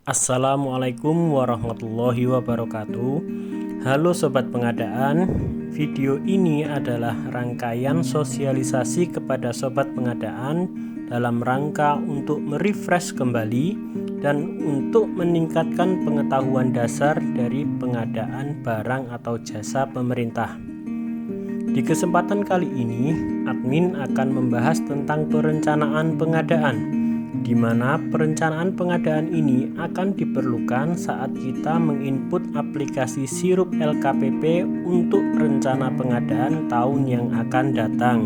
Assalamualaikum warahmatullahi wabarakatuh. Halo Sobat Pengadaan, video ini adalah rangkaian sosialisasi kepada Sobat Pengadaan dalam rangka untuk merefresh kembali dan untuk meningkatkan pengetahuan dasar dari pengadaan barang atau jasa pemerintah. Di kesempatan kali ini, admin akan membahas tentang perencanaan pengadaan, di mana perencanaan pengadaan ini akan diperlukan saat kita menginput aplikasi sirup LKPP untuk rencana pengadaan tahun yang akan datang.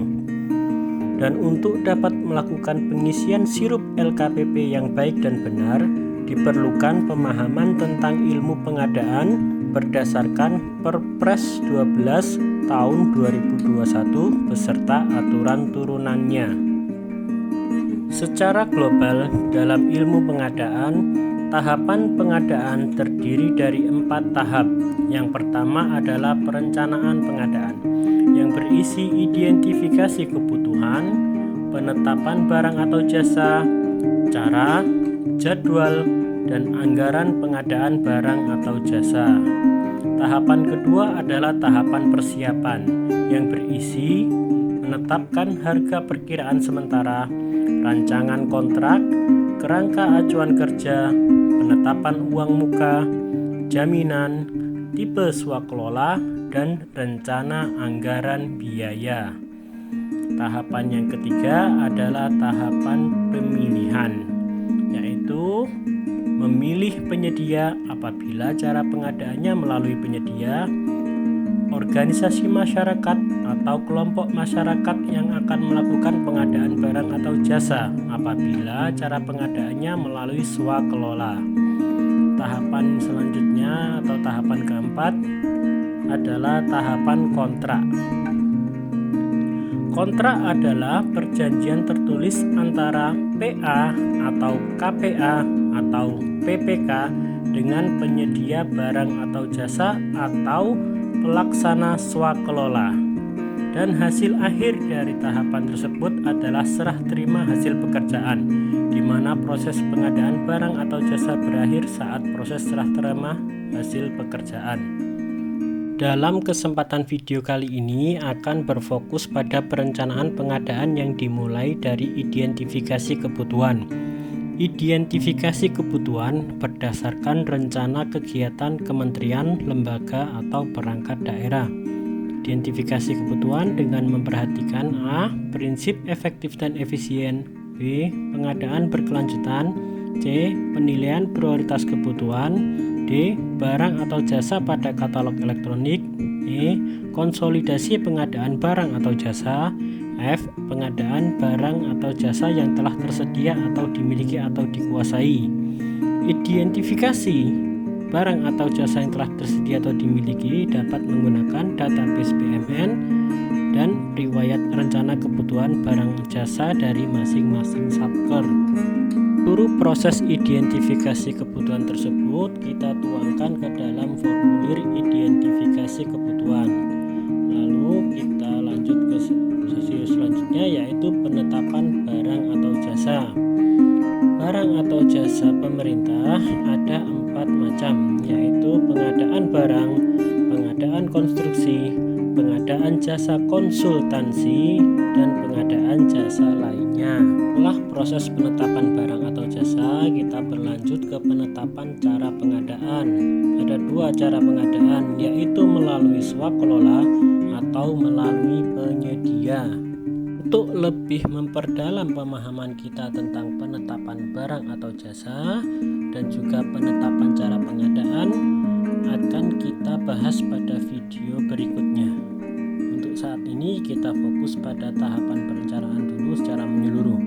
Dan untuk dapat melakukan pengisian sirup LKPP yang baik dan benar, diperlukan pemahaman tentang ilmu pengadaan berdasarkan Perpres 12 tahun 2021 beserta aturan turunannya. Secara global, dalam ilmu pengadaan, tahapan pengadaan terdiri dari 4 tahap. Yang pertama adalah perencanaan pengadaan, yang berisi identifikasi kebutuhan, penetapan barang atau jasa, cara, jadwal, dan anggaran pengadaan barang atau jasa. Tahapan kedua adalah tahapan persiapan, yang berisi menetapkan harga perkiraan sementara, rancangan kontrak, kerangka acuan kerja, penetapan uang muka, jaminan, tipe swakelola, dan rencana anggaran biaya. Tahapan yang ketiga adalah tahapan pemilihan, yaitu memilih penyedia apabila cara pengadaannya melalui penyedia, organisasi masyarakat atau kelompok masyarakat yang akan melakukan pengadaan barang atau jasa apabila cara pengadaannya melalui swakelola. Tahapan selanjutnya atau tahapan keempat adalah tahapan kontrak. Kontrak adalah perjanjian tertulis antara PA atau KPA atau PPK dengan penyedia barang atau jasa atau pelaksana swakelola, dan hasil akhir dari tahapan tersebut adalah serah terima hasil pekerjaan, di mana proses pengadaan barang atau jasa berakhir saat proses serah terima hasil pekerjaan. Dalam kesempatan video kali ini akan berfokus pada perencanaan pengadaan yang dimulai dari identifikasi kebutuhan. Identifikasi kebutuhan berdasarkan rencana kegiatan kementerian, lembaga, atau perangkat daerah. Identifikasi kebutuhan dengan memperhatikan A. Prinsip efektif dan efisien, B. Pengadaan berkelanjutan, C. Penilaian prioritas kebutuhan, D. Barang atau jasa pada katalog elektronik, E. Konsolidasi pengadaan barang atau jasa, F. Pengadaan barang atau jasa yang telah tersedia atau dimiliki atau dikuasai. Identifikasi barang atau jasa yang telah tersedia atau dimiliki dapat menggunakan database BMN dan riwayat rencana kebutuhan barang jasa dari masing-masing satker. Seluruh proses identifikasi kebutuhan tersebut kita tuangkan ke dalam formulir identifikasi kebutuhan. Lalu kita lanjut ke sesi selanjutnya, yaitu penetapan barang atau jasa. Barang atau jasa pemerintah ada 4 macam, yaitu pengadaan barang, pengadaan konstruksi, pengadaan jasa konsultansi, dan pengadaan jasa lainnya. Setelah proses penetapan barang atau jasa, kita berlanjut ke penetapan cara pengadaan. Ada 2 cara pengadaan, yaitu melalui swakelola atau melalui penyedia. Untuk lebih memperdalam pemahaman kita tentang penetapan barang atau jasa dan juga penetapan cara pengadaan akan kita bahas pada video berikutnya. Untuk saat ini kita fokus pada tahapan perencanaan dulu secara menyeluruh.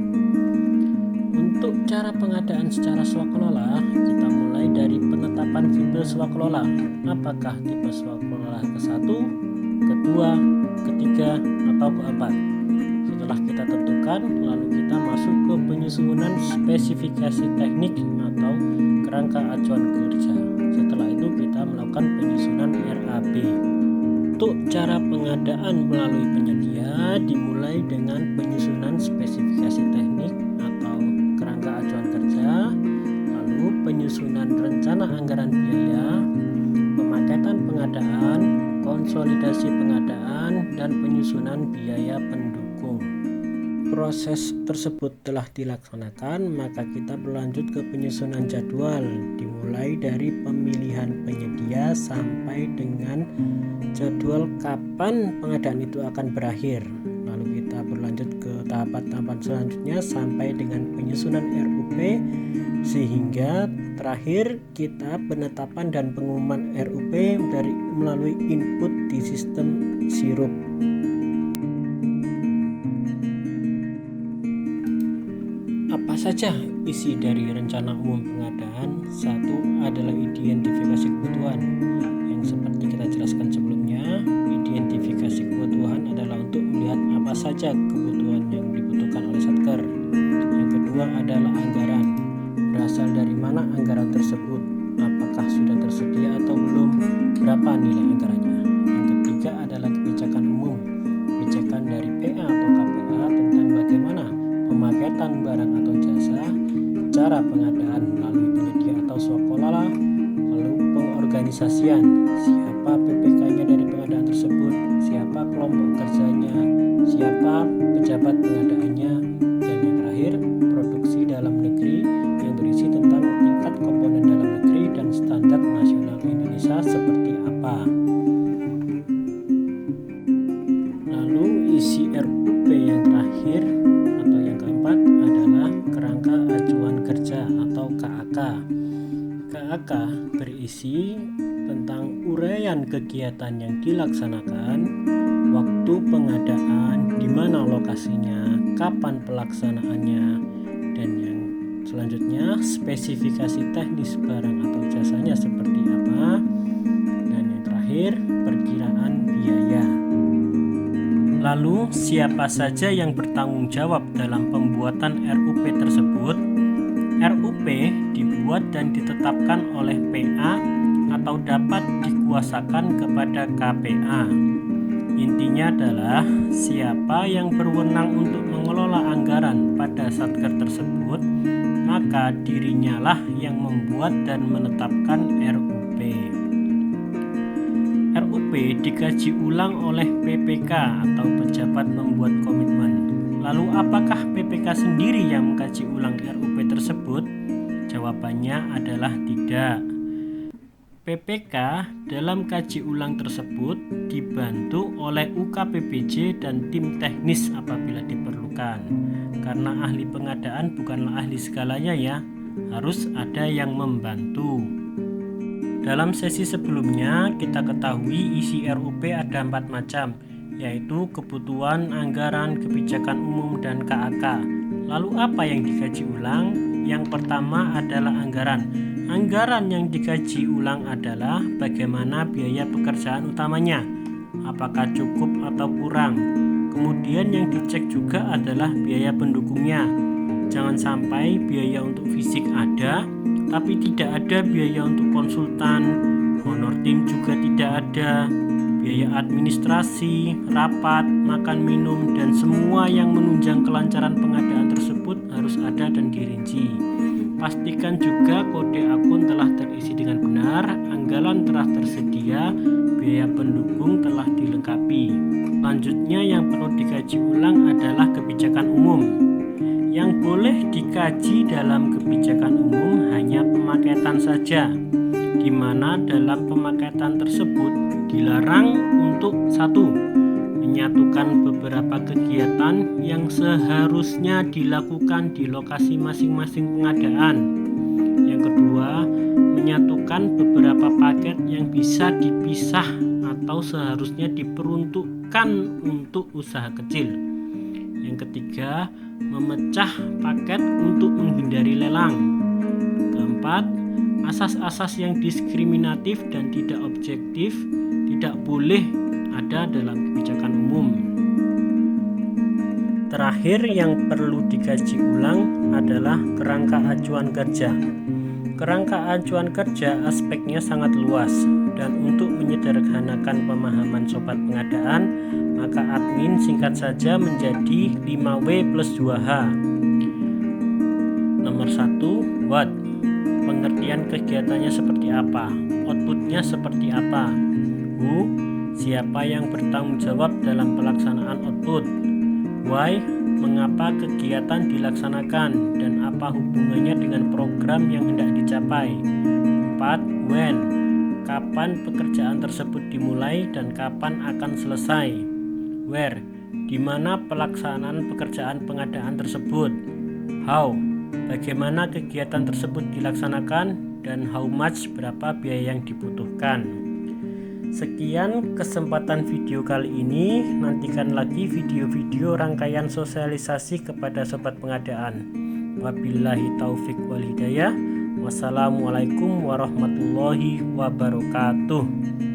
Untuk cara pengadaan secara swakelola, kita mulai dari penetapan tipe swakelola. Apakah tipe swakelola ke-1, ke-2, ke-3, atau ke-4? Setelah kita tentukan, lalu kita masuk ke penyusunan spesifikasi teknik atau kerangka acuan kerja. Setelah itu kita melakukan penyusunan RAB. Untuk cara pengadaan melalui penyedia dimulai dengan penyusunan spesifikasi teknik atau kerangka acuan kerja, lalu penyusunan rencana anggaran biaya, pemaketan pengadaan, konsolidasi pengadaan, dan penyusunan biaya pendukung. Proses tersebut telah dilaksanakan, maka kita berlanjut ke penyusunan jadwal, dimulai dari pemilihan penyedia sampai dengan jadwal kapan pengadaan itu akan berakhir. Lalu kita berlanjut ke tahapan-tahapan selanjutnya sampai dengan penyusunan RUP, sehingga terakhir kita penetapan dan pengumuman RUP melalui input di sistem Sirup. Apa saja isi dari rencana umum pengadaan? Satu adalah identifikasi kebutuhan, yang seperti kita jelaskan sebelumnya. Identifikasi kebutuhan adalah untuk melihat apa saja kebutuhan yang dibutuhkan oleh Satker. Yang kedua adalah anggaran, berasal dari mana anggaran tersebut, apakah sudah tersedia atau belum, berapa nilai anggarannya. Yang ketiga adalah kebijakan umum, kebijakan dari PA atau KPA tentang bagaimana pemaketan barang atau jasa, cara pengadaan melalui penyedia atau swakelola, lalu pengorganisasian, siapa PPK-nya dari pengadaan tersebut, siapa kelompok kerjanya, siapa pejabat pengadaannya, dan yang terakhir produksi dalam negeri yang berisi tentang tingkat komponen dalam negeri dan standar nasional Indonesia seperti apa. Lalu isi RUP yang terakhir atau yang keempat adalah kerangka acuan kerja atau KAK. KAK berisi tentang uraian kegiatan yang dilaksanakan, waktu pengadaan, di mana lokasinya, kapan pelaksanaannya, dan yang selanjutnya spesifikasi teknis barang atau jasanya seperti apa, dan yang terakhir perkiraan biaya. Lalu siapa saja yang bertanggung jawab dalam pembuatan RUP tersebut? RUP dibuat dan ditetapkan oleh PA atau dapat dikuasakan kepada KPA. Intinya adalah siapa yang berwenang untuk mengelola anggaran pada Satker tersebut, maka dirinya lah yang membuat dan menetapkan RUP. RUP dikaji ulang oleh PPK atau pejabat membuat komitmen. Lalu apakah PPK sendiri yang mengkaji ulang RUP tersebut? Jawabannya adalah tidak. PPK dalam kaji ulang tersebut dibantu oleh UKPBJ dan tim teknis apabila diperlukan. Karena ahli pengadaan bukanlah ahli segalanya ya, harus ada yang membantu. Dalam sesi sebelumnya kita ketahui isi RUP ada 4 macam, yaitu kebutuhan, anggaran, kebijakan umum, dan KAK. Lalu apa yang dikaji ulang? Yang pertama adalah anggaran. Anggaran yang dikaji ulang adalah bagaimana biaya pekerjaan utamanya, apakah cukup atau kurang. Kemudian yang dicek juga adalah biaya pendukungnya. Jangan sampai biaya untuk fisik ada, tapi tidak ada biaya untuk konsultan, honor tim juga tidak ada, biaya administrasi, rapat, makan minum, dan semua yang menunjang kelancaran pengadaan tersebut harus ada dan dirinci. Pastikan juga kode akun telah terisi dengan benar, anggaran telah tersedia, biaya pendukung telah dilengkapi. Selanjutnya yang perlu dikaji ulang adalah kebijakan umum. Yang boleh dikaji dalam kebijakan umum hanya pemaketan saja, di mana dalam pemaketan tersebut dilarang untuk 1. Menyatukan beberapa kegiatan yang seharusnya dilakukan di lokasi masing-masing pengadaan. Yang kedua, menyatukan beberapa paket yang bisa dipisah atau seharusnya diperuntukkan untuk usaha kecil. Yang ketiga, memecah paket untuk menghindari lelang. Keempat, asas-asas yang diskriminatif dan tidak objektif tidak boleh ada dalam kebijakan umum. Terakhir yang perlu dikaji ulang adalah kerangka acuan kerja. Kerangka acuan kerja aspeknya sangat luas, dan untuk menyederhanakan pemahaman sobat pengadaan, maka admin singkat saja menjadi 5W plus 2H. Nomor 1, what? pengertian kegiatannya seperti apa, outputnya seperti apa. Who, siapa yang bertanggung jawab dalam pelaksanaan output. Why, mengapa kegiatan dilaksanakan dan apa hubungannya dengan program yang hendak dicapai. 4. When, kapan pekerjaan tersebut dimulai dan kapan akan selesai. Where, di mana pelaksanaan pekerjaan pengadaan tersebut. How, bagaimana kegiatan tersebut dilaksanakan dan how much, berapa biaya yang dibutuhkan. Sekian kesempatan video kali ini. Nantikan lagi video-video rangkaian sosialisasi kepada sobat pengadaan. Wabillahi taufik wal hidayah. Wassalamualaikum warahmatullahi wabarakatuh.